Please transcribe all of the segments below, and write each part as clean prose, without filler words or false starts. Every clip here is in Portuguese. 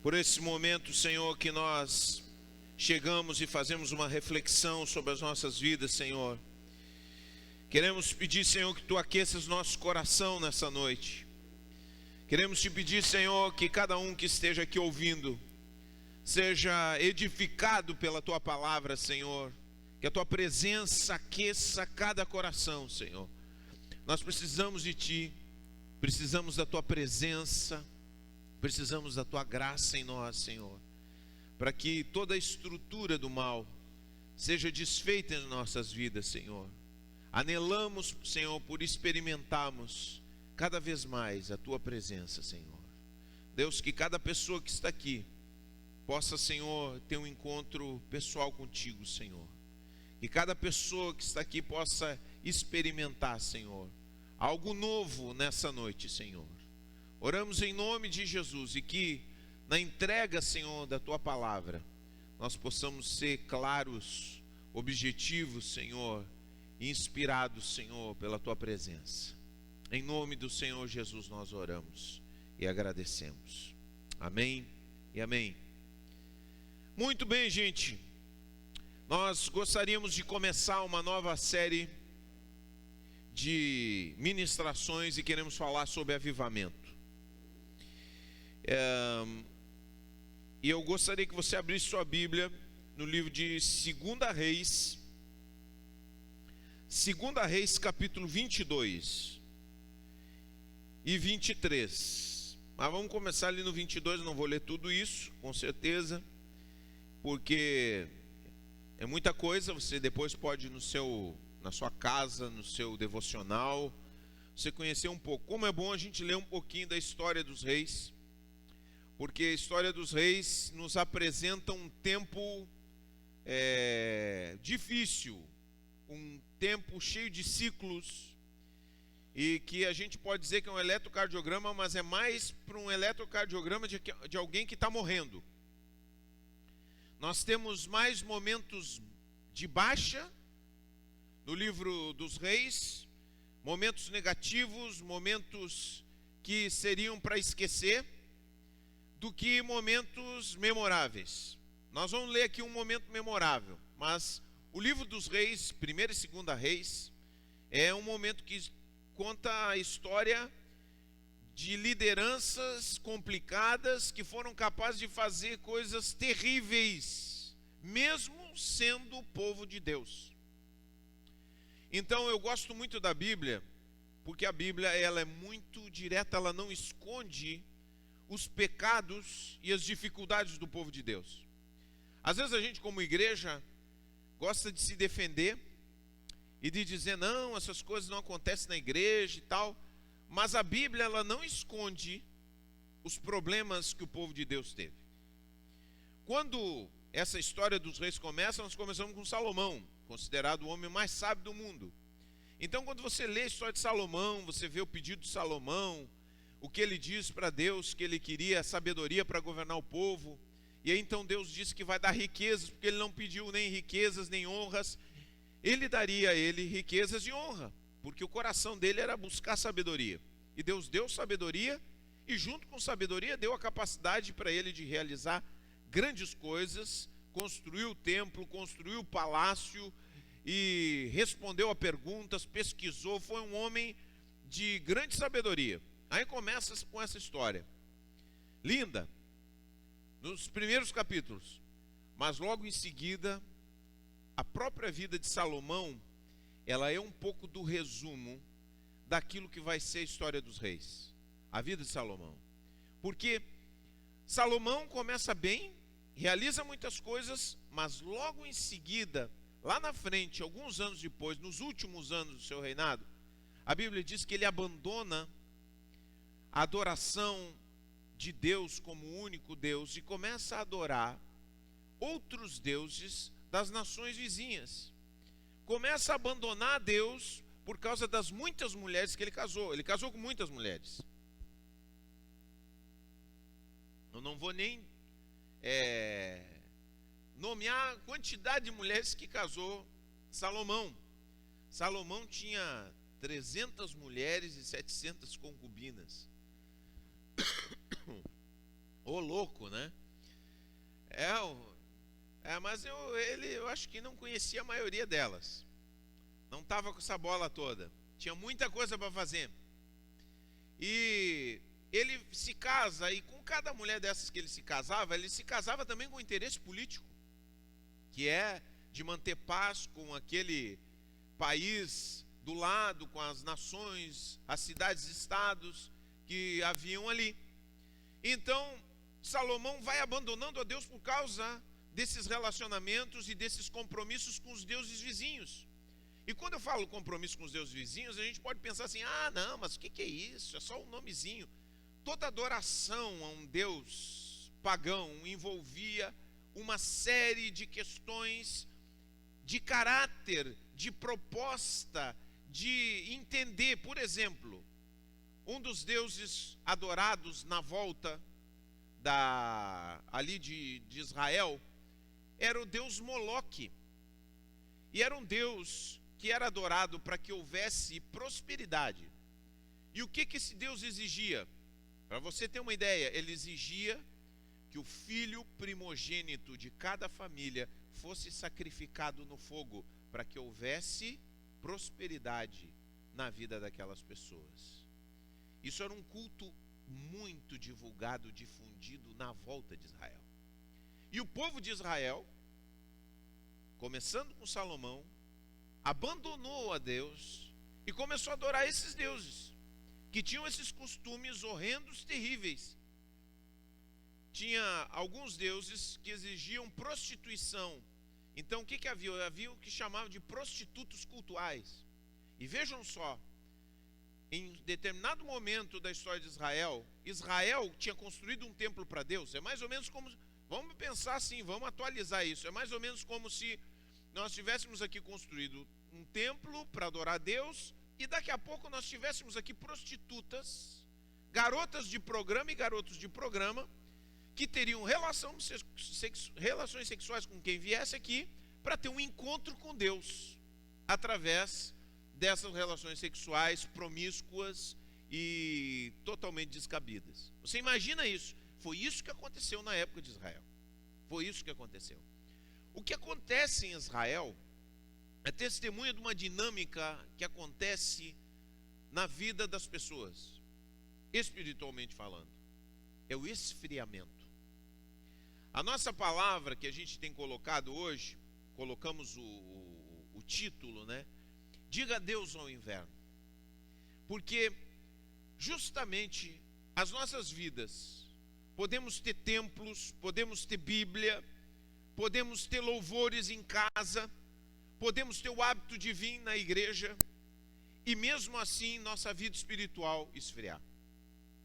por esse momento, Senhor, que nós chegamos e fazemos uma reflexão sobre as nossas vidas, Senhor. Queremos pedir, Senhor, que Tu aqueças nosso coração nessa noite. Queremos Te pedir, Senhor, que cada um que esteja aqui ouvindo seja edificado pela Tua palavra, Senhor. Que a Tua presença aqueça cada coração, Senhor. Nós precisamos de Ti, precisamos da Tua presença, precisamos da Tua graça em nós, Senhor, para que toda a estrutura do mal seja desfeita em nossas vidas, Senhor. Anelamos, Senhor, por experimentarmos cada vez mais a Tua presença, Senhor. Deus, que cada pessoa que está aqui possa, Senhor, ter um encontro pessoal contigo, Senhor. Que cada pessoa que está aqui possa experimentar, Senhor, algo novo nessa noite, Senhor. Oramos em nome de Jesus e que na entrega, Senhor, da Tua palavra, nós possamos ser claros, objetivos, Senhor, e inspirados, Senhor, pela Tua presença. Em nome do Senhor Jesus nós oramos e agradecemos. Amém e amém. Muito bem, gente. Nós gostaríamos de começar uma nova série de ministrações e queremos falar sobre avivamento. E eu gostaria que você abrisse sua Bíblia no livro de 2 Reis. 2 Reis capítulo 22 e 23. Mas vamos começar ali no 22, eu não vou ler tudo isso, com certeza, porque é muita coisa. Você depois pode na sua casa, no seu devocional, você conhecer um pouco. Como é bom a gente ler um pouquinho da história dos reis, porque a história dos reis nos apresenta um tempo difícil, um tempo cheio de ciclos, e que a gente pode dizer que é um eletrocardiograma, mas é mais para um eletrocardiograma de alguém que está morrendo. Nós temos mais momentos de baixa no livro dos reis, momentos negativos, momentos que seriam para esquecer, do que momentos memoráveis. Nós vamos ler aqui um momento memorável, mas o livro dos reis, 1ª e 2ª Reis, é um momento que conta a história de lideranças complicadas que foram capazes de fazer coisas terríveis, mesmo sendo o povo de Deus. Então eu gosto muito da Bíblia, porque a Bíblia ela é muito direta, ela não esconde os pecados e as dificuldades do povo de Deus. Às vezes a gente, como igreja, gosta de se defender e de dizer, não, essas coisas não acontecem na igreja e tal, mas a Bíblia ela não esconde os problemas que o povo de Deus teve. Quando essa história dos reis começa, nós começamos com Salomão, considerado o homem mais sábio do mundo. Então, quando você lê a história de Salomão, você vê o pedido de Salomão, o que ele diz para Deus, que ele queria sabedoria para governar o povo. E aí então Deus disse que vai dar riquezas, porque ele não pediu nem riquezas, nem honras. Ele daria a ele riquezas e honra, porque o coração dele era buscar sabedoria. E Deus deu sabedoria, e junto com sabedoria deu a capacidade para ele de realizar grandes coisas, construiu o templo, construiu o palácio, e respondeu a perguntas, pesquisou, foi um homem de grande sabedoria. Aí começa com essa história linda, nos primeiros capítulos, mas logo em seguida, a própria vida de Salomão, ela é um pouco do resumo daquilo que vai ser a história dos reis, a vida de Salomão. Porque Salomão começa bem, realiza muitas coisas, mas logo em seguida, lá na frente, alguns anos depois, nos últimos anos do seu reinado, a Bíblia diz que ele abandona a adoração de Deus como o único Deus e começa a adorar outros deuses das nações vizinhas. Começa a abandonar Deus por causa das muitas mulheres que ele casou. Ele casou com muitas mulheres. Eu não vou nem nomear a quantidade de mulheres que casou Salomão. Salomão tinha 300 mulheres e 700 concubinas. Ô louco, né? Mas eu acho que não conhecia a maioria delas. Não estava com essa bola toda. Tinha muita coisa para fazer. E ele se casa, e com cada mulher dessas que ele se casava também com interesse político, que é de manter paz com aquele país do lado, com as nações, as cidades e estados que haviam ali. Então, Salomão vai abandonando a Deus por causa desses relacionamentos e desses compromissos com os deuses vizinhos. E quando eu falo compromisso com os deuses vizinhos, a gente pode pensar assim, não, mas o que é isso? É só um nomezinho. Toda adoração a um deus pagão envolvia uma série de questões de caráter, de proposta, de entender. Por exemplo, um dos deuses adorados na volta ali de Israel era o deus Moloque. E era um deus que era adorado para que houvesse prosperidade. E o que esse Deus exigia? Para você ter uma ideia, ele exigia que o filho primogênito de cada família fosse sacrificado no fogo, para que houvesse prosperidade na vida daquelas pessoas. Isso era um culto muito divulgado, difundido na volta de Israel. E o povo de Israel, começando com Salomão, abandonou a Deus e começou a adorar esses deuses, que tinham esses costumes horrendos, terríveis. Tinha alguns deuses que exigiam prostituição. Então o que havia? Havia o que chamavam de prostitutos cultuais. E vejam só, em determinado momento da história de Israel, Israel tinha construído um templo para Deus. É mais ou menos como, vamos pensar assim, vamos atualizar isso. É mais ou menos como se nós tivéssemos aqui construído um templo para adorar a Deus, e daqui a pouco nós tivéssemos aqui prostitutas, garotas de programa e garotos de programa, que teriam relações sexuais com quem viesse aqui, para ter um encontro com Deus, através dessas relações sexuais promíscuas e totalmente descabidas. Você imagina isso? Foi isso que aconteceu na época de Israel. Foi isso que aconteceu. O que acontece em Israel é testemunha de uma dinâmica que acontece na vida das pessoas, espiritualmente falando. É o esfriamento. A nossa palavra que a gente tem colocado hoje, colocamos o título, né? Diga adeus ao inverno. Porque justamente as nossas vidas, podemos ter templos, podemos ter Bíblia, podemos ter louvores em casa, podemos ter o hábito de vir na igreja, e mesmo assim nossa vida espiritual esfriar.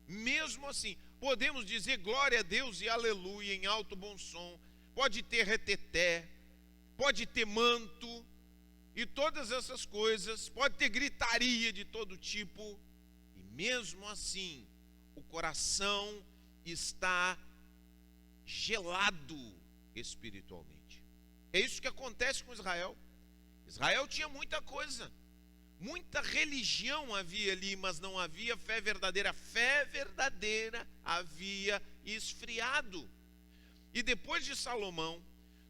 Mesmo assim, podemos dizer glória a Deus e aleluia em alto bom som, pode ter reteté, pode ter manto e todas essas coisas, pode ter gritaria de todo tipo, e mesmo assim o coração está gelado espiritualmente. É isso que acontece com Israel. Israel tinha muita coisa, muita religião havia ali, mas não havia fé verdadeira. A fé verdadeira havia esfriado. E depois de Salomão,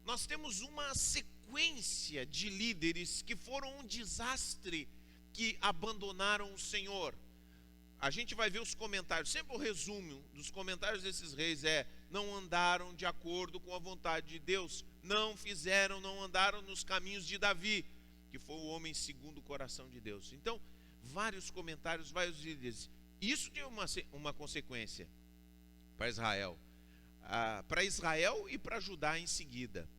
nós temos uma sequência de líderes que foram um desastre, que abandonaram o Senhor. A gente vai ver os comentários, sempre o resumo dos comentários desses reis não andaram de acordo com a vontade de Deus, não andaram nos caminhos de Davi, que foi o homem segundo o coração de Deus. Então, vários comentários, vários líderes. Isso tem uma consequência para Israel. Para Israel e para Judá em seguida.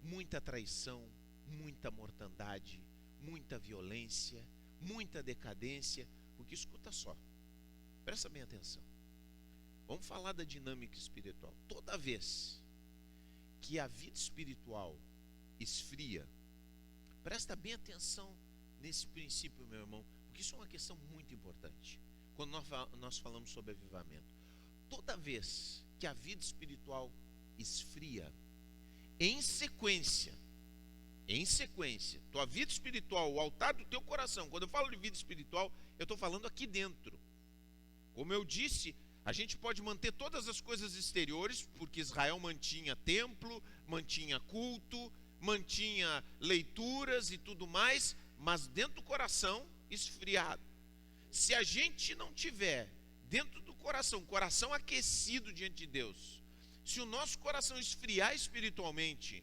Muita traição, muita mortandade, muita violência, muita decadência. Porque escuta só, presta bem atenção. Vamos falar da dinâmica espiritual. Toda vez que a vida espiritual esfria, presta bem atenção nesse princípio, meu irmão, porque isso é uma questão muito importante. Quando nós falamos sobre avivamento, toda vez que a vida espiritual esfria, em sequência, tua vida espiritual, o altar do teu coração, quando eu falo de vida espiritual, eu estou falando aqui dentro. Como eu disse, A gente pode manter todas as coisas exteriores, porque Israel mantinha templo, mantinha culto, mantinha leituras e tudo mais, mas dentro do coração, esfriado. Se a gente não tiver dentro do coração aquecido diante de Deus, se o nosso coração esfriar espiritualmente,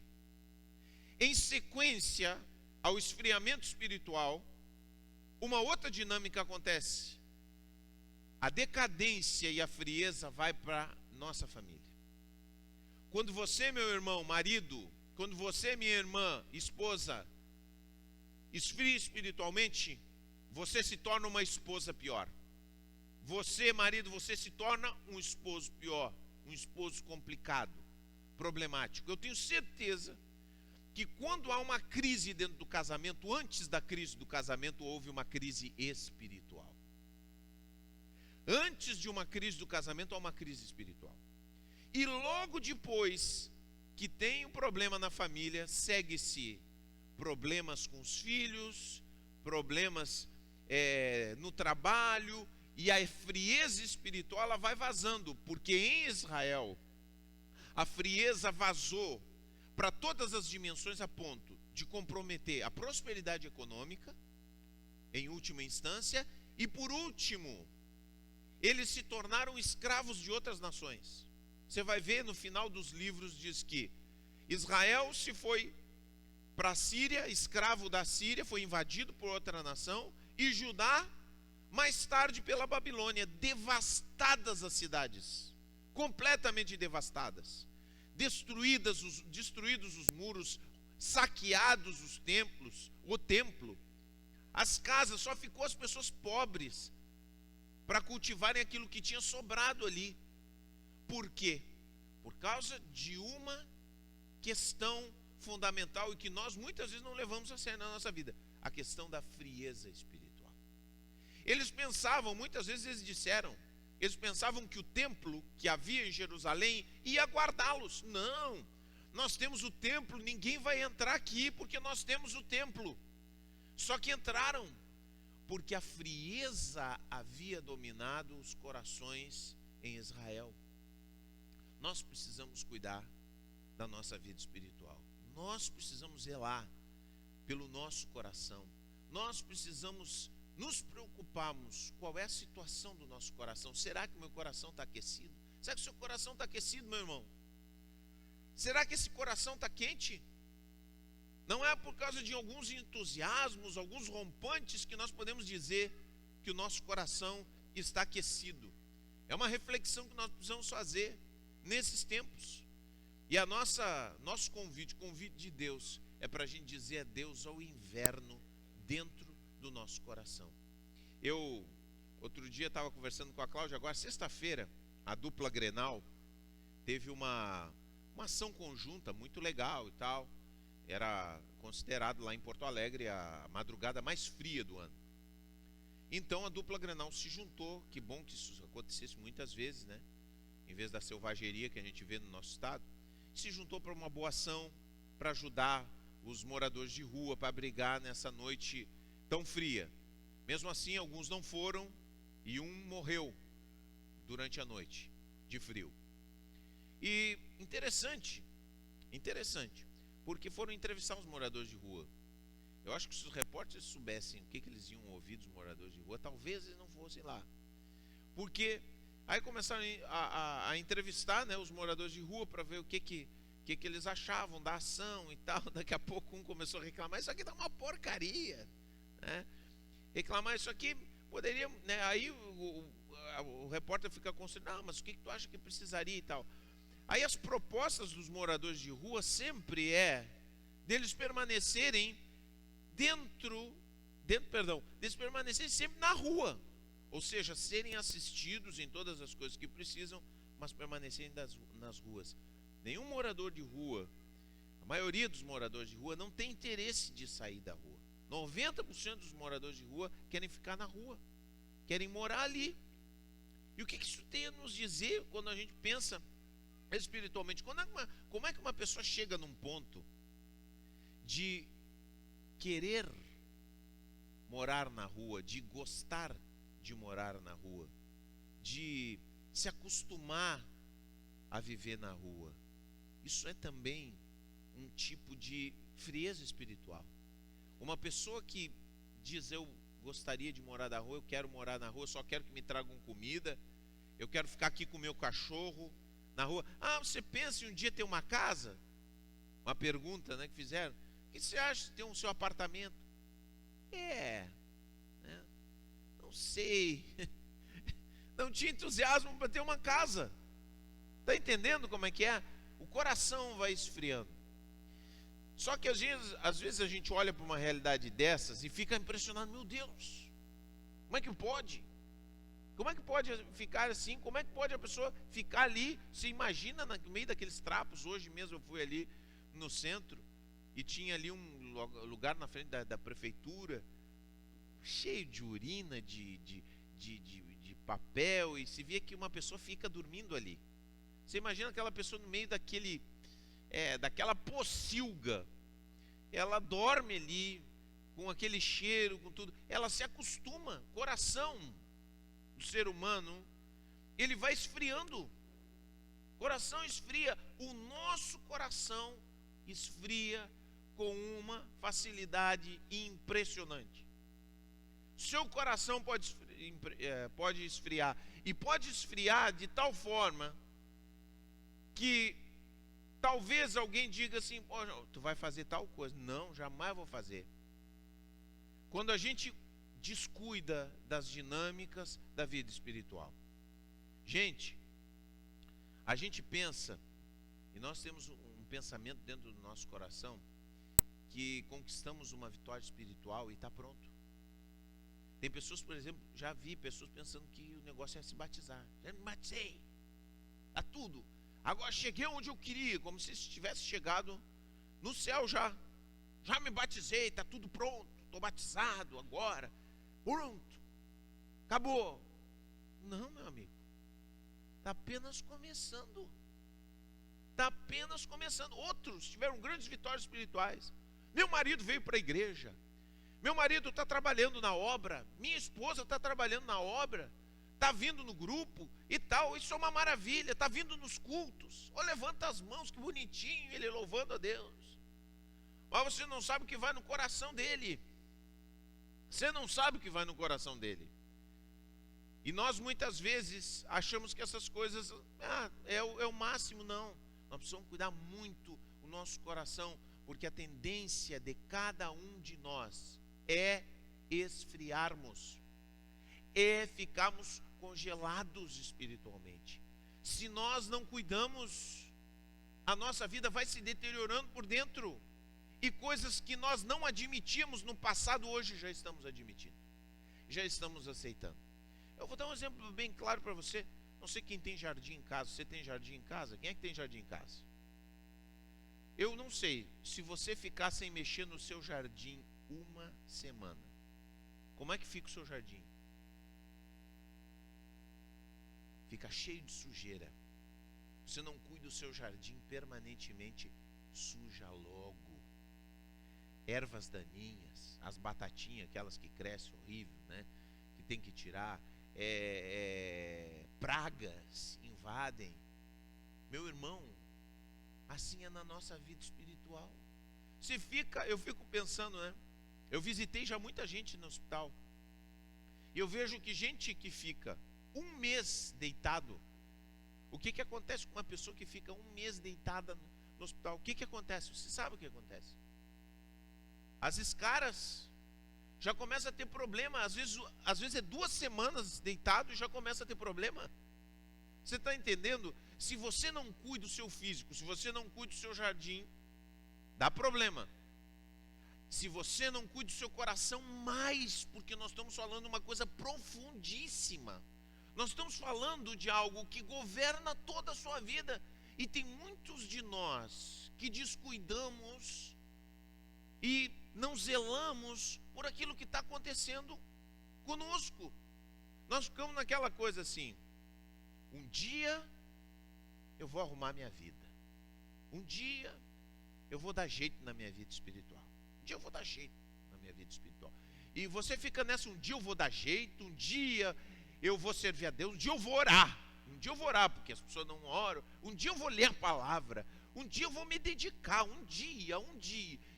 em sequência ao esfriamento espiritual, uma outra dinâmica acontece. A decadência e a frieza vai para nossa família. Quando você, meu irmão, marido, quando você, minha irmã, esposa, esfria espiritualmente, você se torna uma esposa pior. Você, marido, você se torna um esposo pior, um esposo complicado, problemático. Eu tenho certeza que quando há uma crise dentro do casamento, antes da crise do casamento, houve uma crise espiritual. Antes de uma crise do casamento, há uma crise espiritual. E logo depois que tem um problema na família, segue-se problemas com os filhos, problemas no trabalho, e a frieza espiritual ela vai vazando, porque em Israel a frieza vazou para todas as dimensões a ponto de comprometer a prosperidade econômica, em última instância, e por último, eles se tornaram escravos de outras nações. Você vai ver no final dos livros, diz que Israel se foi para a Síria, escravo da Síria, foi invadido por outra nação, e Judá, mais tarde pela Babilônia. Devastadas as cidades, completamente devastadas, destruídos os muros, saqueados os templos, o templo, as casas, só ficou as pessoas pobres, para cultivarem aquilo que tinha sobrado ali. Por quê? Por causa de uma questão fundamental e que nós muitas vezes não levamos a sério na nossa vida: a questão da frieza espiritual. Eles pensavam, muitas vezes eles pensavam que o templo que havia em Jerusalém ia guardá-los. Não, nós temos o templo, ninguém vai entrar aqui porque nós temos o templo. Só que entraram porque a frieza havia dominado os corações em Israel. Nós precisamos cuidar da nossa vida espiritual. Nós precisamos zelar pelo nosso coração. Nós precisamos nos preocuparmos qual é a situação do nosso coração. Será que o meu coração está aquecido? Será que o seu coração está aquecido, meu irmão? Será que esse coração está quente? Não é por causa de alguns entusiasmos, alguns rompantes, que nós podemos dizer que o nosso coração está aquecido. É uma reflexão que nós precisamos fazer nesses tempos. E nosso convite de Deus, é para a gente dizer adeus ao inverno dentro do nosso coração. Eu, outro dia, estava conversando com a Cláudia, agora sexta-feira, a dupla Grenal teve uma ação conjunta muito legal e tal. Era considerado lá em Porto Alegre a madrugada mais fria do ano. Então a dupla Grenal se juntou. Que bom que isso acontecesse muitas vezes, né? Em vez da selvageria que a gente vê no nosso estado, se juntou para uma boa ação, para ajudar os moradores de rua, para abrigar nessa noite tão fria. Mesmo assim, alguns não foram e um morreu durante a noite de frio. E interessante, porque foram entrevistar os moradores de rua. Eu acho que se os repórteres soubessem o que eles iam ouvir dos moradores de rua, talvez eles não fossem lá. Porque aí começaram a entrevistar, né, os moradores de rua para ver o que eles achavam da ação e tal. Daqui a pouco um começou a reclamar: isso aqui tá uma porcaria, né? Reclamar isso aqui poderia, né? Aí o repórter fica considerando: não, mas o que tu acha que precisaria e tal. Aí as propostas dos moradores de rua sempre deles permanecerem deles permanecerem sempre na rua, ou seja, serem assistidos em todas as coisas que precisam, mas permanecerem nas ruas. Nenhum morador de rua, a maioria dos moradores de rua, não tem interesse de sair da rua. 90% dos moradores de rua querem ficar na rua, querem morar ali. E o que isso tem a nos dizer quando a gente pensa espiritualmente? Como é que uma pessoa chega num ponto de querer morar na rua, de gostar de morar na rua, de se acostumar a viver na rua. Isso é também um tipo de frieza espiritual. Uma pessoa que diz: eu gostaria de morar na rua, eu quero morar na rua, só quero que me tragam comida, eu quero ficar aqui com o meu cachorro na rua. Ah, você pensa em um dia ter uma casa? Uma pergunta, né, que fizeram. O que você acha de ter um seu apartamento? Né? Não sei. Não tinha entusiasmo para ter uma casa. Está entendendo como é que é? O coração vai esfriando. Só que às vezes a gente olha para uma realidade dessas e fica impressionado. Meu Deus, como é que pode? Como é que pode ficar assim? Como é que pode a pessoa ficar ali? Você imagina no meio daqueles trapos. Hoje mesmo eu fui ali no centro e tinha ali um lugar na frente da prefeitura, cheio de urina, de papel, e se via que uma pessoa fica dormindo ali. Você imagina aquela pessoa no meio daquela pocilga, ela dorme ali, com aquele cheiro, com tudo, ela se acostuma. O coração do ser humano, ele vai esfriando, o coração esfria, o nosso coração esfria com uma facilidade impressionante. Seu coração pode esfriar, e pode esfriar de tal forma que talvez alguém diga assim: tu vai fazer tal coisa. Não, jamais vou fazer. Quando a gente descuida das dinâmicas da vida espiritual. Gente, a gente pensa, e nós temos um pensamento dentro do nosso coração, que conquistamos uma vitória espiritual e está pronto. Tem pessoas, por exemplo, já vi pessoas pensando que o negócio é se batizar. Já me batizei, está tudo. Agora cheguei onde eu queria, como se tivesse chegado no céu já. Já me batizei, está tudo pronto, estou batizado agora, pronto, acabou. Não, meu amigo, está apenas começando. Está apenas começando. Outros tiveram grandes vitórias espirituais. Meu marido veio para a igreja, meu marido está trabalhando na obra, minha esposa está trabalhando na obra, está vindo no grupo e tal, isso é uma maravilha, está vindo nos cultos. Levanta as mãos, que bonitinho, ele louvando a Deus. Mas você não sabe o que vai no coração dele. Você não sabe o que vai no coração dele. E nós muitas vezes achamos que essas coisas é o máximo. Não, nós precisamos cuidar muito o nosso coração, porque a tendência de cada um de nós é esfriarmos, é ficarmos congelados espiritualmente. Se nós não cuidamos, a nossa vida vai se deteriorando por dentro, e coisas que nós não admitíamos no passado, hoje já estamos admitindo, já estamos aceitando. Eu vou dar um exemplo bem claro para você. Não sei quem tem jardim em casa. Você tem jardim em casa? Quem é que tem jardim em casa? Eu não sei. Se você ficar sem mexer no seu jardim uma semana, como é que fica o seu jardim? Fica cheio de sujeira. Você não cuida do seu jardim permanentemente, suja logo. Ervas daninhas, as batatinhas, aquelas que crescem horrível, né? Que tem que tirar. Pragas invadem. Meu irmão, assim é na nossa vida espiritual. Eu fico pensando, né? Eu visitei já muita gente no hospital, e eu vejo que gente que fica um mês deitado, o que acontece com uma pessoa que fica um mês deitada no hospital? O que acontece? Você sabe o que acontece? As escaras já começa a ter problema. Às vezes é 2 semanas deitado e já começa a ter problema. Você está entendendo? Se você não cuida do seu físico, se você não cuida do seu jardim, dá problema. Se você não cuida do seu coração, mais, porque nós estamos falando uma coisa profundíssima. Nós estamos falando de algo que governa toda a sua vida. E tem muitos de nós que descuidamos e não zelamos por aquilo que está acontecendo conosco. Nós ficamos naquela coisa assim: um dia eu vou arrumar minha vida, um dia eu vou dar jeito na minha vida espiritual, um dia eu vou dar jeito na minha vida espiritual. E você fica nessa: um dia eu vou dar jeito, um dia eu vou servir a Deus, um dia eu vou orar, um dia eu vou orar, porque as pessoas não oram. Um dia eu vou ler a palavra. Um dia eu vou me dedicar. Um dia.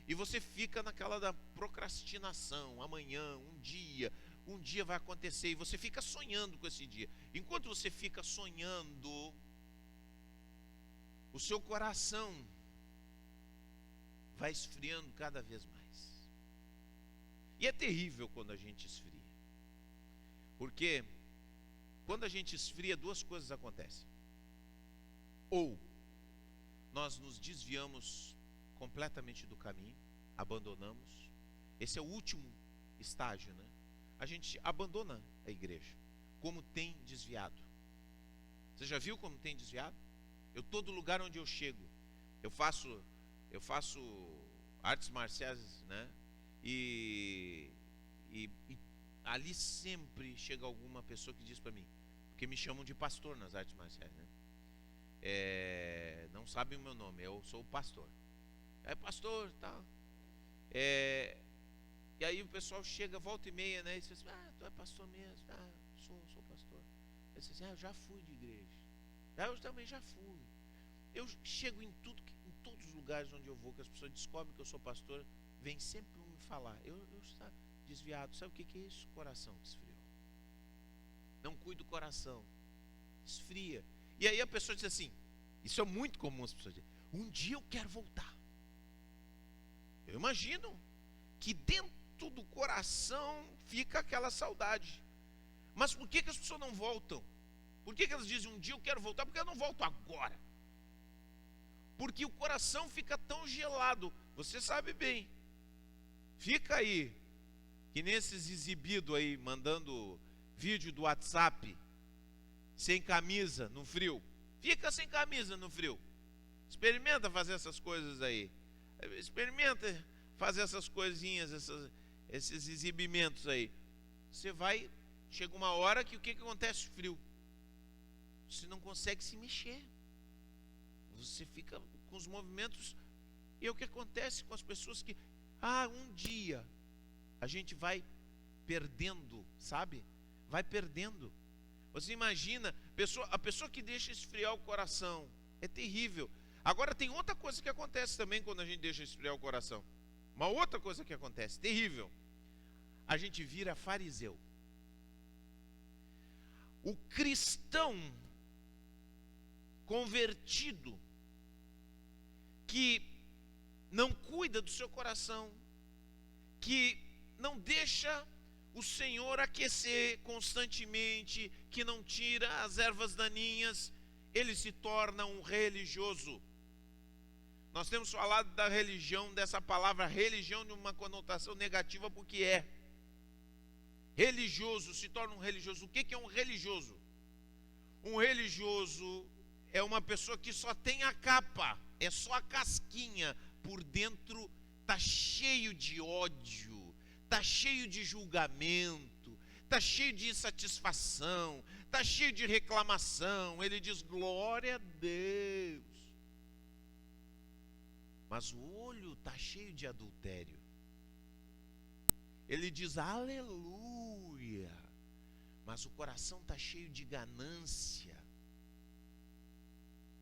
E você fica naquela da procrastinação. Amanhã, um dia vai acontecer. E você fica sonhando com esse dia. Enquanto você fica sonhando, o seu coração vai esfriando cada vez mais. E é terrível quando a gente esfria. Porque quando a gente esfria, duas coisas acontecem. Ou nós nos desviamos completamente do caminho, abandonamos. Esse é o último estágio, né? A gente abandona a igreja. Como tem desviado. Você já viu como tem desviado? Todo lugar onde eu chego, eu faço artes marciais, né? E ali sempre chega alguma pessoa que diz para mim, porque me chamam de pastor nas artes marciais, né? Não sabem o meu nome, eu sou o pastor. Pastor, tal. E aí o pessoal chega, volta e meia, né? E diz assim, tu é pastor mesmo? Sou pastor. Eu diz assim, eu já fui de igreja. Eu também já fui. Eu chego em todos os lugares onde eu vou, que as pessoas descobrem que eu sou pastor, vem sempre me falar, eu estou desviado. Sabe o que é isso? Coração que esfriou. Não cuida do coração, esfria. E aí a pessoa diz assim, isso é muito comum as pessoas dizem, um dia eu quero voltar. Eu imagino que dentro do coração fica aquela saudade. Mas por que as pessoas não voltam? Por que elas dizem um dia eu quero voltar? Porque eu não volto agora. Porque o coração fica tão gelado. Você sabe bem. Fica aí, que nesses exibidos aí, mandando vídeo do WhatsApp, sem camisa, no frio. Fica sem camisa no frio. Experimenta fazer essas coisas aí. Experimenta fazer essas coisinhas, esses exibimentos aí. Você vai, chega uma hora que o que acontece? Frio. Você não consegue se mexer. Você fica com os movimentos. E é o que acontece com as pessoas que um dia a gente vai perdendo, sabe? Vai perdendo. Você imagina, a pessoa que deixa esfriar o coração, é terrível. Agora tem outra coisa que acontece também quando a gente deixa esfriar o coração. Uma outra coisa que acontece, terrível. A gente vira fariseu. O cristão convertido que não cuida do seu coração, que não deixa o Senhor aquecer constantemente, que não tira as ervas daninhas, ele se torna um religioso. Nós temos falado da religião, dessa palavra religião, de uma conotação negativa, porque é religioso, se torna um religioso. O que é um religioso? Um religioso é uma pessoa que só tem a capa, é só a casquinha, por dentro está cheio de ódio, está cheio de julgamento, está cheio de insatisfação, está cheio de reclamação. Ele diz glória a Deus, mas o olho está cheio de adultério. Ele diz aleluia, mas o coração está cheio de ganância.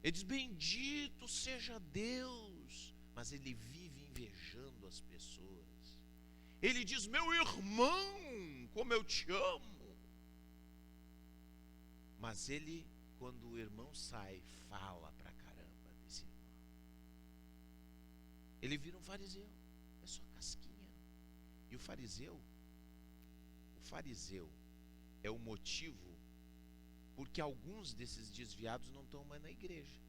Ele diz bendito seja Deus, mas ele vive invejando as pessoas. Ele diz meu irmão, como eu te amo. Mas ele, quando o irmão sai, fala pra caramba desse irmão. Ele vira um fariseu, é só casquinha. E o fariseu é o motivo porque alguns desses desviados não estão mais na igreja.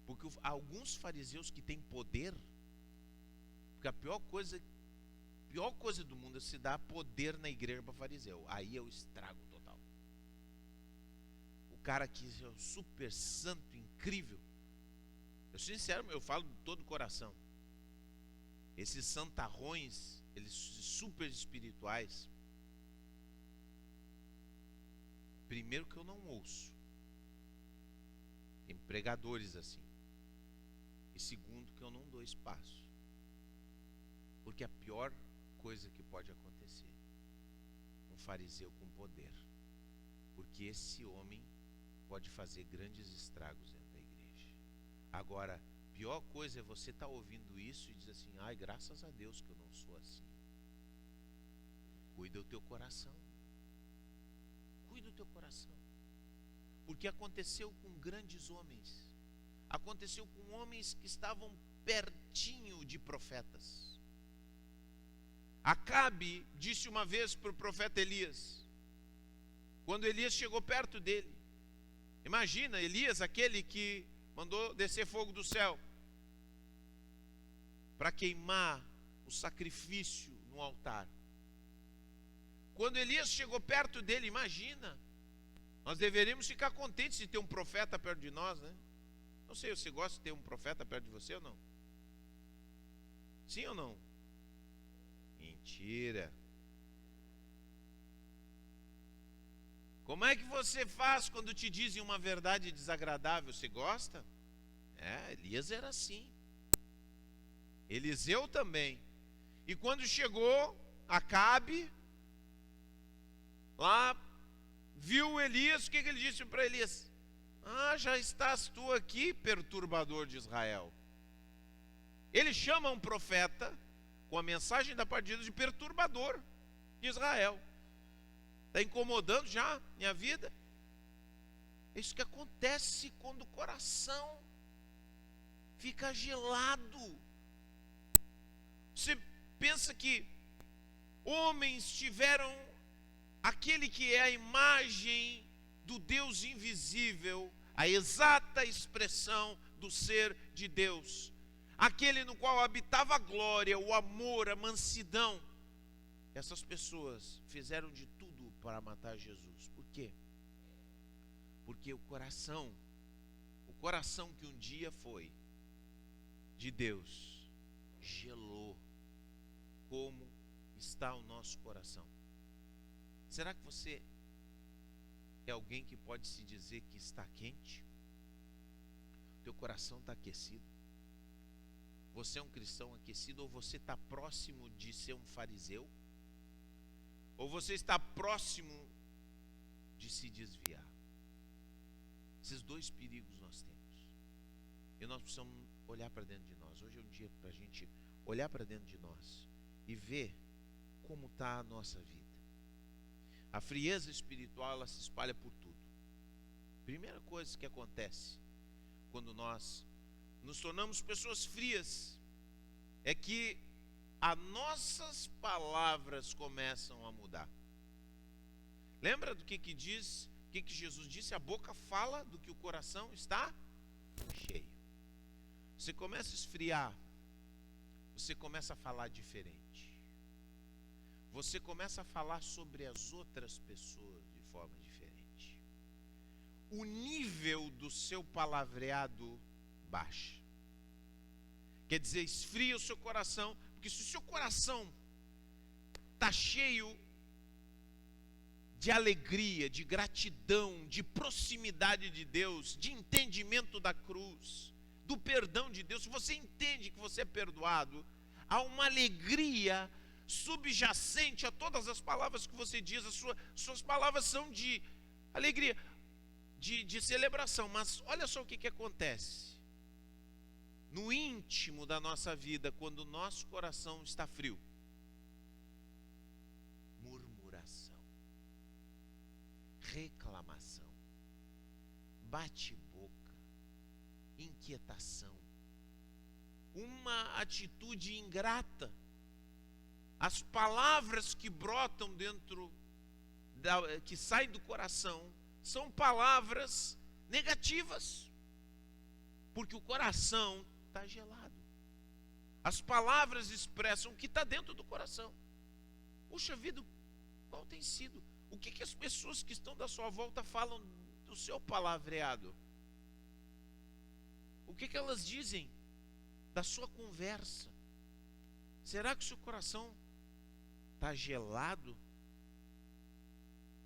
Porque alguns fariseus que têm poder, porque a pior coisa do mundo é se dar poder na igreja para fariseu. Aí é o estrago total. O cara que é super santo, incrível. Eu sincero, eu falo de todo o coração. Esses santarrões, eles super espirituais. Primeiro que eu não ouço. Tem pregadores assim. E segundo que eu não dou espaço. Porque a pior coisa que pode acontecer, um fariseu com poder. Porque esse homem pode fazer grandes estragos dentro da igreja. Agora, pior coisa é você estar ouvindo isso e dizer assim: ai, graças a Deus que eu não sou assim. Cuida o teu coração. Cuida o teu coração. Porque aconteceu com grandes homens. Aconteceu com homens que estavam pertinho de profetas. Acabe disse uma vez para o profeta Elias, quando Elias chegou perto dele: imagina, Elias, aquele que mandou descer fogo do céu para queimar o sacrifício no altar. Quando Elias chegou perto dele, imagina, nós deveríamos ficar contentes de ter um profeta perto de nós, né? Não sei, você gosta de ter um profeta perto de você ou não? Sim ou não? Mentira. Como é que você faz quando te dizem uma verdade desagradável? Você gosta? Elias era assim. Eliseu também. E quando chegou Acabe, lá viu Elias, o que ele disse para Elias? Ah, já estás tu aqui, perturbador de Israel. Ele chama um profeta com a mensagem da parte de Deus de perturbador de Israel. Está incomodando já minha vida? É isso que acontece quando o coração fica gelado. Você pensa que homens tiveram aquele que é a imagem do Deus invisível, a exata expressão do ser de Deus, aquele no qual habitava a glória, o amor, a mansidão. Essas pessoas fizeram de tudo para matar Jesus. Por quê? Porque o coração que um dia foi de Deus, gelou. Como está o nosso coração? Será que você é alguém que pode se dizer que está quente? Teu coração está aquecido? Você é um cristão aquecido, ou você está próximo de ser um fariseu? Ou você está próximo de se desviar? Esses dois perigos nós temos. E nós precisamos olhar para dentro de nós. Hoje é um dia para a gente olhar para dentro de nós e ver como está a nossa vida. A frieza espiritual, ela se espalha por tudo. Primeira coisa que acontece quando nós nos tornamos pessoas frias é que as nossas palavras começam a mudar. Lembra do que diz, o que Jesus disse? A boca fala do que o coração está cheio. Você começa a esfriar, você começa a falar diferente. Você começa a falar sobre as outras pessoas de forma diferente. O nível do seu palavreado baixa. Quer dizer, esfria o seu coração, porque se o seu coração está cheio de alegria, de gratidão, de proximidade de Deus, de entendimento da cruz, do perdão de Deus, se você entende que você é perdoado, há uma alegria subjacente a todas as palavras que você diz. Suas palavras são de alegria, de celebração. Mas olha só o que acontece no íntimo da nossa vida quando o nosso coração está frio: murmuração, reclamação, bate-boca, inquietação, uma atitude ingrata. As palavras que brotam que saem do coração, são palavras negativas, porque o coração está gelado. As palavras expressam o que está dentro do coração. Puxa vida, qual tem sido? O que as pessoas que estão da sua volta falam do seu palavreado? O que elas dizem da sua conversa? Será que o seu coração está gelado?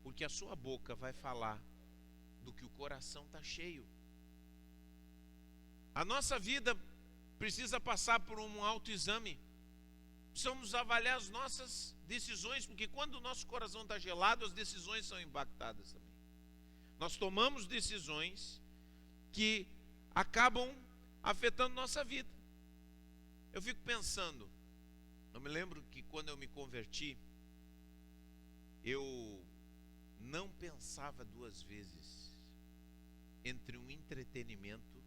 Porque a sua boca vai falar do que o coração está cheio. A nossa vida precisa passar por um autoexame. Precisamos avaliar as nossas decisões, porque quando o nosso coração está gelado, as decisões são impactadas também. Nós tomamos decisões que acabam afetando nossa vida. Eu fico pensando, eu me lembro que quando eu me converti, eu não pensava duas vezes entre um entretenimento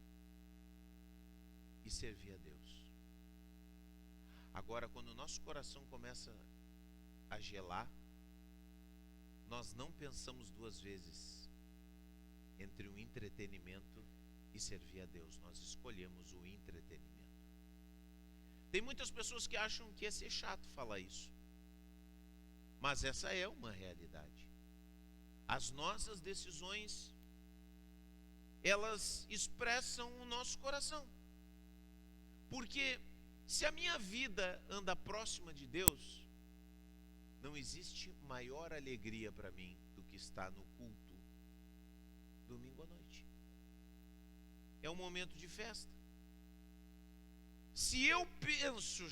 e servir a Deus. Agora, quando o nosso coração começa a gelar, nós não pensamos duas vezes entre um entretenimento e servir a Deus. Nós escolhemos o entretenimento. Tem muitas pessoas que acham que é ser chato falar isso, mas essa é uma realidade. As nossas decisões, elas expressam o nosso coração. Porque se a minha vida anda próxima de Deus, não existe maior alegria para mim do que estar no culto domingo à noite. É um momento de festa. Se eu penso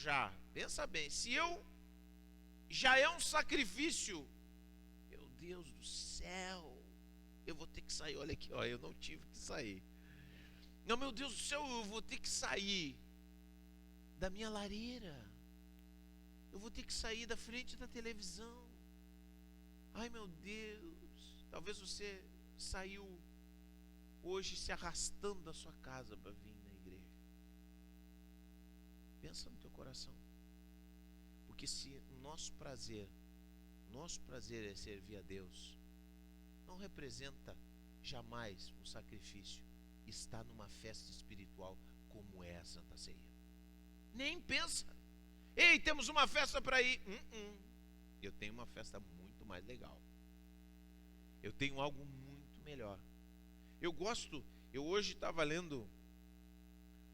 pensa bem, se eu já é um sacrifício, meu Deus do céu, eu vou ter que sair, olha aqui, ó, eu não tive que sair. Não, meu Deus do céu, eu vou ter que sair da minha lareira. Eu vou ter que sair da frente da televisão. Ai, meu Deus. Talvez você saiu hoje se arrastando da sua casa para vir na igreja. Pensa no teu coração. Porque se o nosso prazer é servir a Deus, não representa jamais um sacrifício estar numa festa espiritual como é a Santa Ceia. Nem pensa. Ei, temos uma festa para ir. Eu tenho uma festa muito mais legal. Eu tenho algo muito melhor. Eu hoje estava lendo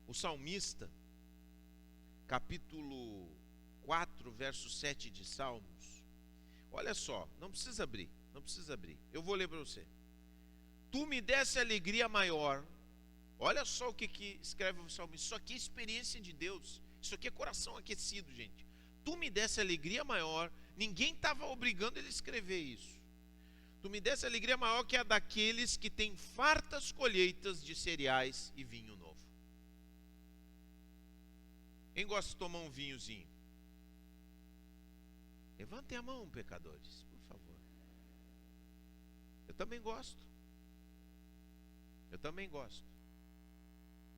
o Salmista, capítulo 4, verso 7 de Salmos. Olha só, não precisa abrir. Eu vou ler para você. Tu me desse alegria maior. Olha só o que escreve o Salmista. Isso aqui é experiência de Deus. Isso aqui é coração aquecido, gente. Tu me desse alegria maior. Ninguém estava obrigando ele a escrever isso. Tu me desse alegria maior que a daqueles que têm fartas colheitas de cereais e vinho novo. Quem gosta de tomar um vinhozinho? Levantem a mão, pecadores, por favor. Eu também gosto.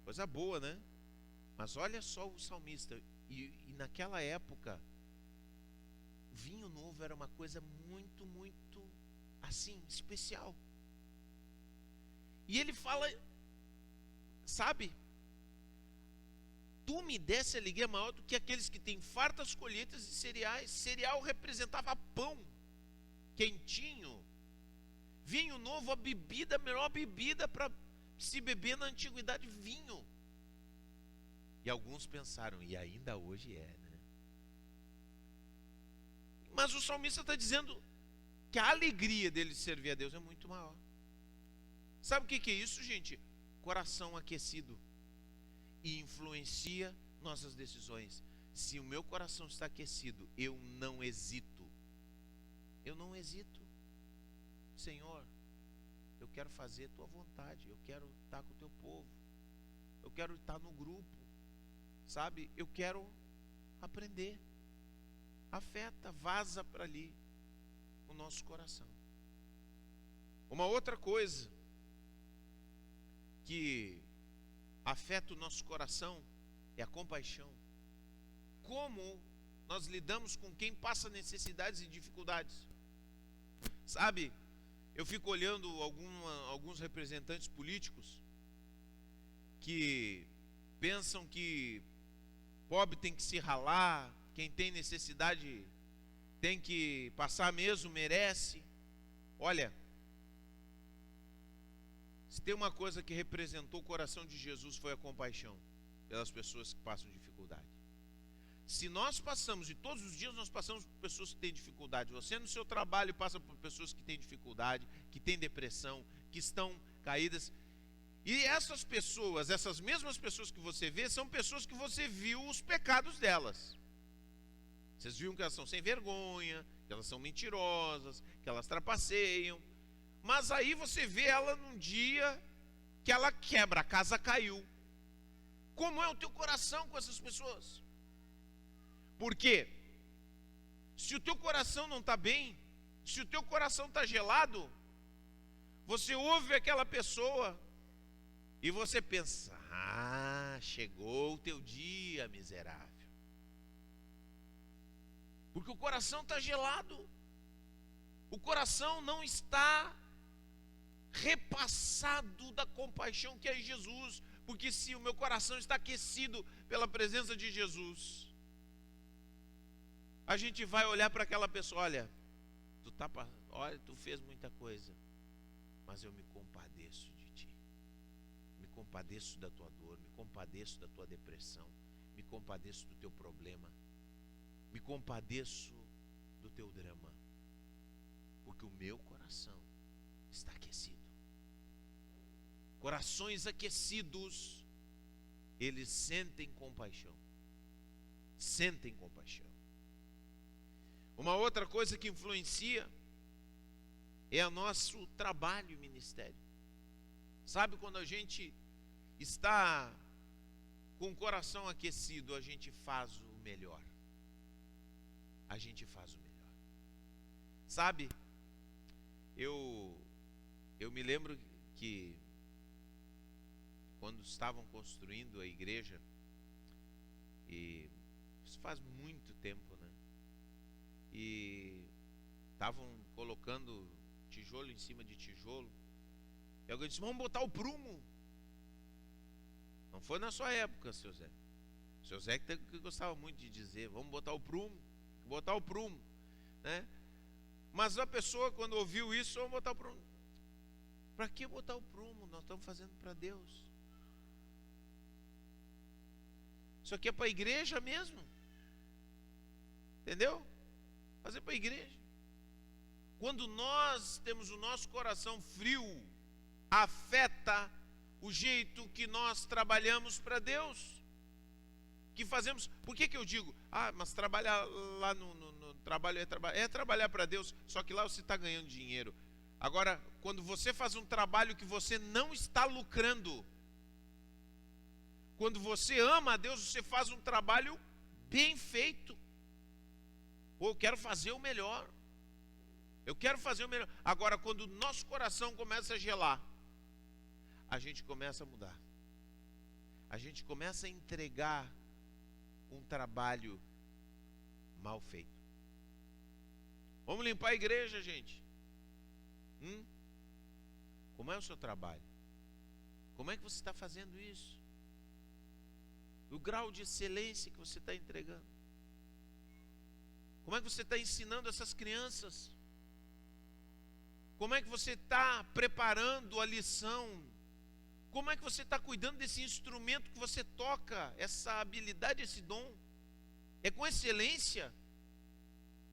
Coisa boa, né? Mas olha só o salmista. E naquela época, vinho novo era uma coisa muito, muito assim, especial. E ele fala, sabe? Tu me desse alegria maior do que aqueles que têm fartas colheitas de cereais. Cereal representava pão quentinho. Vinho novo, a bebida, a melhor bebida para se beber na antiguidade, vinho. E alguns pensaram, e ainda hoje é, né? Mas o salmista está dizendo que a alegria dele servir a Deus é muito maior. Sabe o que é isso, gente? Coração aquecido. E influencia nossas decisões. Se o meu coração está aquecido, eu não hesito. Senhor, eu quero fazer a tua vontade. Eu quero estar com o teu povo. Eu quero estar no grupo. Sabe? Eu quero aprender. Afeta, vaza para ali o nosso coração. Uma outra coisa que afeta o nosso coração é a compaixão. Como nós lidamos com quem passa necessidades e dificuldades. Sabe, eu fico olhando alguns representantes políticos que pensam que pobre tem que se ralar, quem tem necessidade tem que passar mesmo, merece. Olha, se tem uma coisa que representou o coração de Jesus, foi a compaixão pelas pessoas que passam dificuldade. Se nós passamos, e todos os dias nós passamos por pessoas que têm dificuldade, você no seu trabalho passa por pessoas que têm dificuldade, que têm depressão, que estão caídas, e essas pessoas, essas mesmas pessoas que você vê, são pessoas que você viu os pecados delas. Vocês viram que elas são sem vergonha, que elas são mentirosas, que elas trapaceiam. mas aí você vê ela num dia que ela quebra, a casa caiu. Como é o teu coração com essas pessoas? Por quê? Se o teu coração não está bem, se o teu coração está gelado, você ouve aquela pessoa e você pensa: ah, chegou o teu dia, miserável. Porque o coração está gelado. O coração não está repassado da compaixão que é Jesus. Porque se o meu coração está aquecido pela presença de Jesus, a gente vai olhar para aquela pessoa: olha, tu fez muita coisa, mas eu me compadeço de ti. Me compadeço da tua dor, me compadeço da tua depressão, me compadeço do teu problema, me compadeço do teu drama, porque o meu coração está aquecido. Corações aquecidos, eles sentem compaixão. Sentem compaixão. Uma outra coisa que influencia é o nosso trabalho e ministério. Sabe, quando a gente está com o coração aquecido, a gente faz o melhor. A gente faz o melhor. Sabe, eu me lembro que quando estavam construindo a igreja, e isso faz muito tempo, né? E estavam colocando tijolo em cima de tijolo, e alguém disse: vamos botar o prumo. Não foi na sua época, seu Zé. O seu Zé que gostava muito de dizer: vamos botar o prumo, né? Mas a pessoa, quando ouviu isso: vamos botar o prumo. Para que botar o prumo? Nós estamos fazendo para Deus. Isso aqui é para a igreja mesmo. Entendeu? Fazer para a igreja. Quando nós temos o nosso coração frio, afeta o jeito que nós trabalhamos para Deus, que fazemos. Por que eu digo: ah, mas trabalhar lá no trabalho é trabalhar para Deus, só que lá você está ganhando dinheiro. Agora, quando você faz um trabalho que você não está lucrando, quando você ama a Deus, você faz um trabalho bem feito. Ou eu quero fazer o melhor. Eu quero fazer o melhor. Agora, quando o nosso coração começa a gelar, a gente começa a mudar. A gente começa a entregar um trabalho mal feito. Vamos limpar a igreja, gente. Como é o seu trabalho? Como é que você está fazendo isso? O grau de excelência que você está entregando. Como é que você está ensinando essas crianças? Como é que você está preparando a lição? Como é que você está cuidando desse instrumento que você toca? Essa habilidade, esse dom? É com excelência?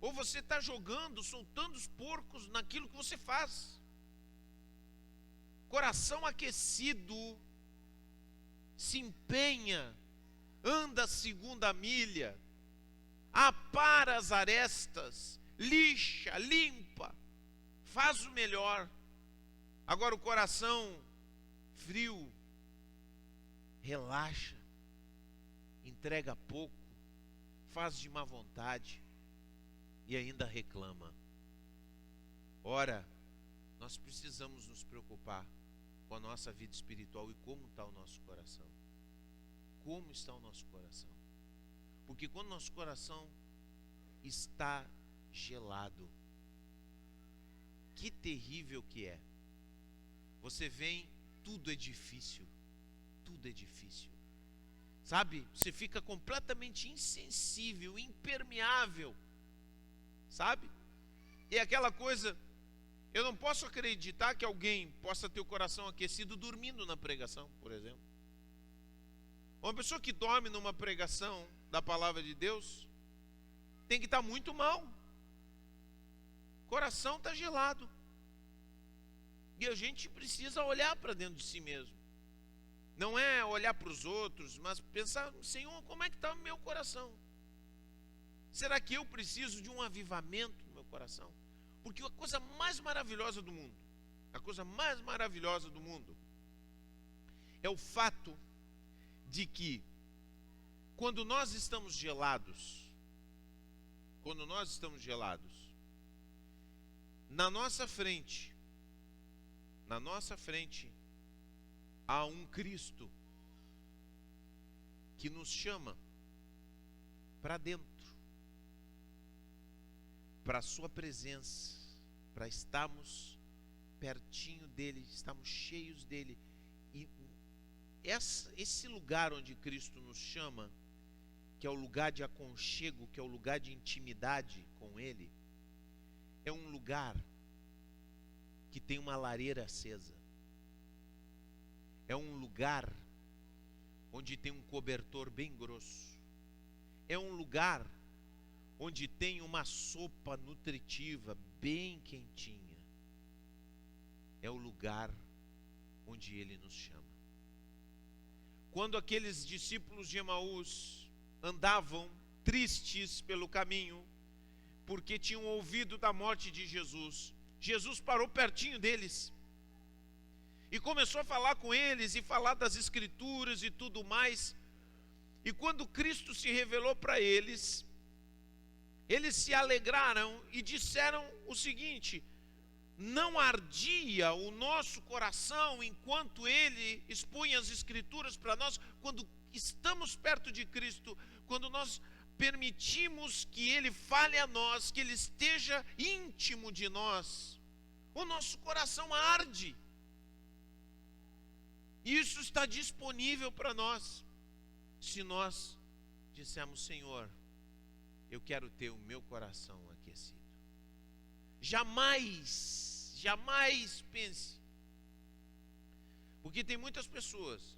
Ou você está jogando, soltando os porcos naquilo que você faz? Coração aquecido se empenha, anda a segunda milha, apara as arestas, lixa, limpa, faz o melhor. Agora o coração frio relaxa, entrega pouco, faz de má vontade e ainda reclama. Ora, nós precisamos nos preocupar com a nossa vida espiritual e como está o nosso coração. Como está o nosso coração? Porque quando nosso coração está gelado, que terrível que é. Você vem, tudo é difícil. Tudo é difícil. Sabe? Você fica completamente insensível, impermeável. Sabe? E aquela coisa, eu não posso acreditar que alguém possa ter o coração aquecido dormindo na pregação, por exemplo. Uma pessoa que dorme numa pregação da palavra de Deus tem que estar muito mal. O coração está gelado. E a gente precisa olhar para dentro de si mesmo. Não é olhar para os outros, mas pensar: Senhor, como é que está o meu coração? Será que eu preciso de um avivamento no meu coração? Porque a coisa mais maravilhosa do mundo a coisa mais maravilhosa do mundo, é o fato de que quando nós estamos gelados, na nossa frente há um Cristo que nos chama para dentro, para a sua presença, para estarmos pertinho dele, estarmos cheios dele. E esse lugar onde Cristo nos chama, que é o lugar de aconchego, que é o lugar de intimidade com ele, é um lugar que tem uma lareira acesa. É um lugar onde tem um cobertor bem grosso. É um lugar onde tem uma sopa nutritiva bem quentinha. É o lugar onde ele nos chama. Quando aqueles discípulos de Emaús andavam tristes pelo caminho, porque tinham ouvido da morte de Jesus, Jesus parou pertinho deles e começou a falar com eles e falar das Escrituras e tudo mais. E quando Cristo se revelou para eles, eles se alegraram e disseram o seguinte: não ardia o nosso coração enquanto ele expunha as Escrituras para nós? Quando estamos perto de Cristo, quando nós permitimos que ele fale a nós, que ele esteja íntimo de nós, o nosso coração arde. Isso está disponível para nós, se nós dissermos: Senhor, eu quero ter o meu coração aquecido. Jamais pense, porque tem muitas pessoas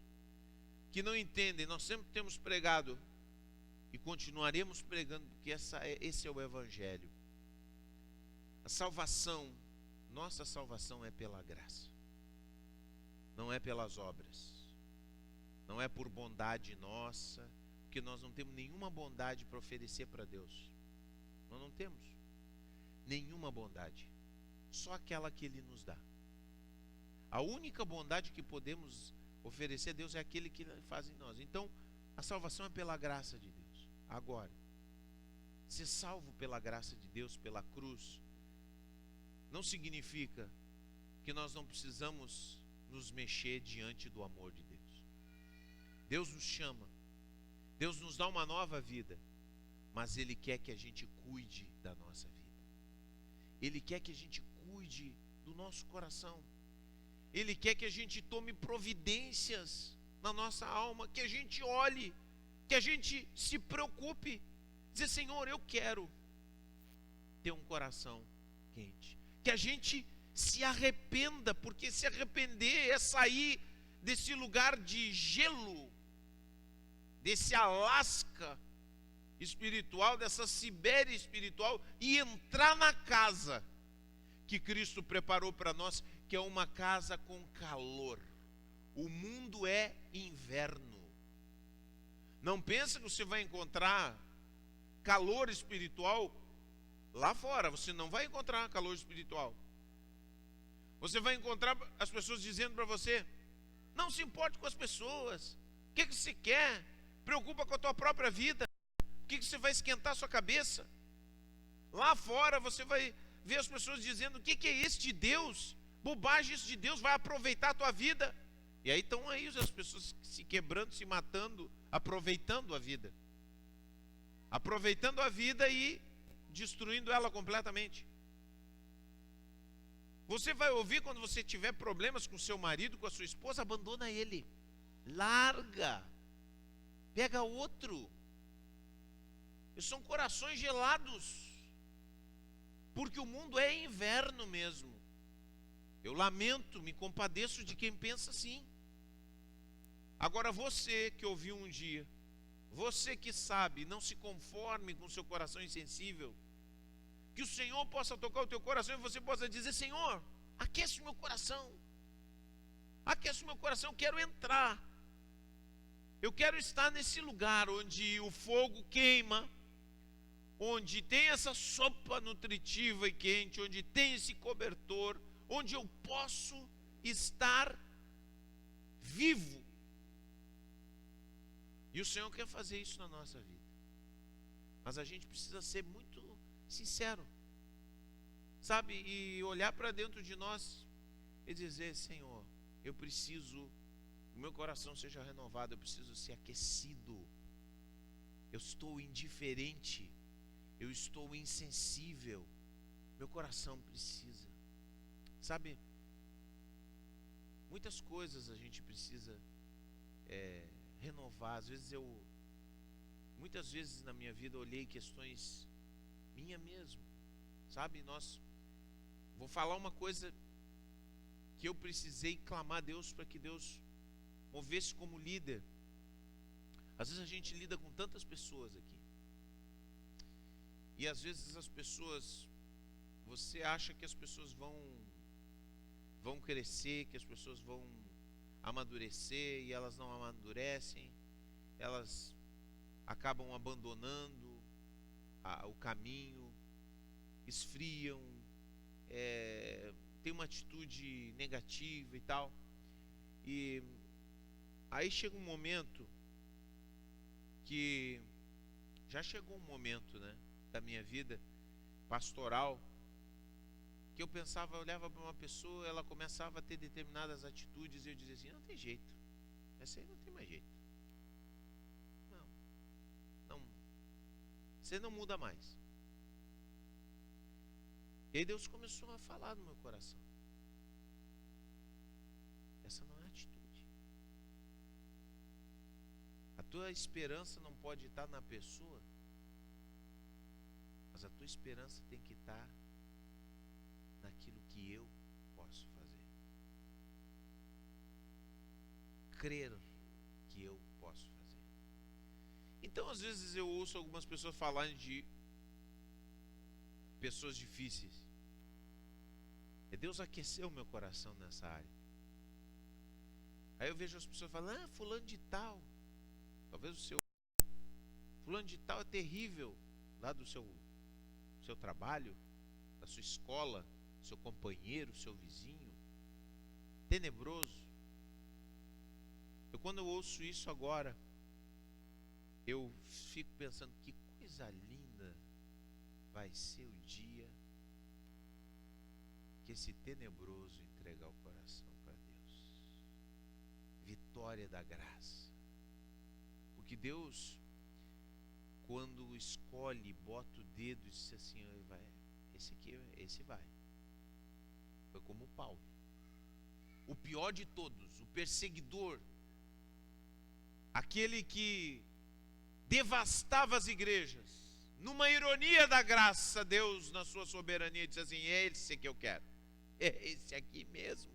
que não entendem. Nós sempre temos pregado e continuaremos pregando, porque esse é o Evangelho. A salvação, nossa salvação é pela graça, não é pelas obras, não é por bondade nossa, porque nós não temos nenhuma bondade para oferecer para Deus. Nós não temos nenhuma bondade, só aquela que Ele nos dá. A única bondade que podemos oferecer a Deus é aquele que Ele faz em nós. Então, a salvação é pela graça de Deus. Agora, ser salvo pela graça de Deus, pela cruz, não significa que nós não precisamos nos mexer diante do amor de Deus. Deus nos chama, Deus nos dá uma nova vida, mas Ele quer que a gente cuide da nossa vida. Ele quer que a gente cuide do nosso coração. Ele quer que a gente tome providências na nossa alma, que a gente olhe, que a gente se preocupe, dizer: Senhor, eu quero ter um coração quente. Que a gente se arrependa, porque se arrepender é sair desse lugar de gelo, desse Alasca espiritual, dessa Sibéria espiritual, e entrar na casa que Cristo preparou para nós, que é uma casa com calor. O mundo é inverno. Não pensa que você vai encontrar calor espiritual lá fora. Você não vai encontrar calor espiritual. Você vai encontrar as pessoas dizendo para você: não se importe com as pessoas. O que você quer? Preocupa com a tua própria vida. O que você vai esquentar a sua cabeça? Lá fora você vai ver as pessoas dizendo: o que é esse de Deus? Bobagem, isso de Deus vai aproveitar a tua vida. E aí estão aí as pessoas se quebrando, se matando, aproveitando a vida. Aproveitando a vida e destruindo ela completamente. Você vai ouvir, quando você tiver problemas com seu marido, com a sua esposa: abandona ele, larga, pega outro. São corações gelados, porque o mundo é inverno mesmo. Eu lamento, me compadeço de quem pensa assim. Agora, você que ouviu um dia, você que sabe, não se conforme com o seu coração insensível. Que o Senhor possa tocar o teu coração e você possa dizer: Senhor, aquece o meu coração. Aquece o meu coração, eu quero entrar. Eu quero estar nesse lugar onde o fogo queima, onde tem essa sopa nutritiva e quente, onde tem esse cobertor, onde eu posso estar vivo. E o Senhor quer fazer isso na nossa vida. Mas a gente precisa ser muito sincero, sabe? E olhar para dentro de nós e dizer: Senhor, eu preciso, o meu coração seja renovado, eu preciso ser aquecido. Eu estou indiferente, eu estou insensível, meu coração precisa. Sabe, muitas coisas a gente precisa renovar. Às vezes muitas vezes na minha vida eu olhei questões minha mesmo, sabe? Vou falar uma coisa que eu precisei clamar a Deus para que Deus movesse como líder. Às vezes a gente lida com tantas pessoas aqui, e às vezes as pessoas, você acha que as pessoas vão crescer, que as pessoas vão amadurecer, e elas não amadurecem, elas acabam abandonando o caminho, esfriam, tem uma atitude negativa e tal. E aí chega um momento que já chegou um momento, né, da minha vida pastoral, que eu pensava, eu olhava para uma pessoa, ela começava a ter determinadas atitudes, e eu dizia assim: não tem jeito, essa aí não tem mais jeito, não, você não muda mais. E aí Deus começou a falar no meu coração: essa não é a atitude. A tua esperança não pode estar na pessoa, mas a tua esperança tem que estar naquilo que eu posso fazer. Crer que eu posso fazer. Então, às vezes eu ouço algumas pessoas falarem de pessoas difíceis. Deus aqueceu o meu coração nessa área. Aí eu vejo as pessoas falando: ah, fulano de tal, talvez o seu fulano de tal é terrível, lá do seu trabalho, da sua escola, seu companheiro, seu vizinho, tenebroso. Quando eu ouço isso agora, eu fico pensando: que coisa linda vai ser o dia que esse tenebroso entregar o coração para Deus. Vitória da graça. Porque Deus, quando escolhe, bota o dedo e diz assim: esse vai. Foi como Paulo, o pior de todos, o perseguidor, aquele que devastava as igrejas. Numa ironia da graça, Deus, na sua soberania, disse assim: é esse que eu quero, é esse aqui mesmo.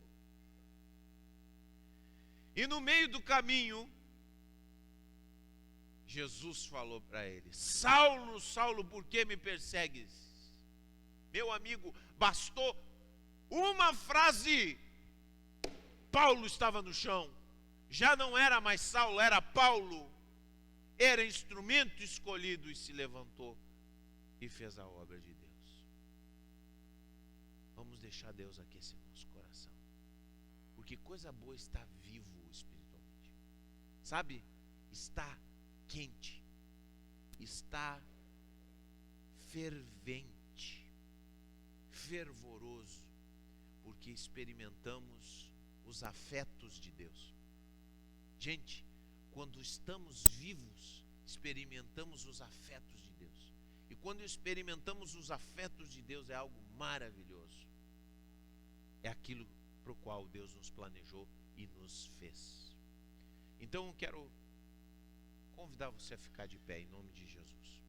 E no meio do caminho, Jesus falou para ele: Saulo, Saulo, por que me persegues? Meu amigo, bastou uma frase, Paulo estava no chão. Já não era mais Saulo, era Paulo. Era instrumento escolhido, e se levantou e fez a obra de Deus. Vamos deixar Deus aquecer nosso coração, porque coisa boa está vivo espiritualmente, sabe? Está quente, está fervente, fervoroso, porque experimentamos os afetos de Deus. Gente, quando estamos vivos, experimentamos os afetos de Deus. E quando experimentamos os afetos de Deus, é algo maravilhoso. É aquilo para o qual Deus nos planejou e nos fez. Então eu quero convidar você a ficar de pé em nome de Jesus.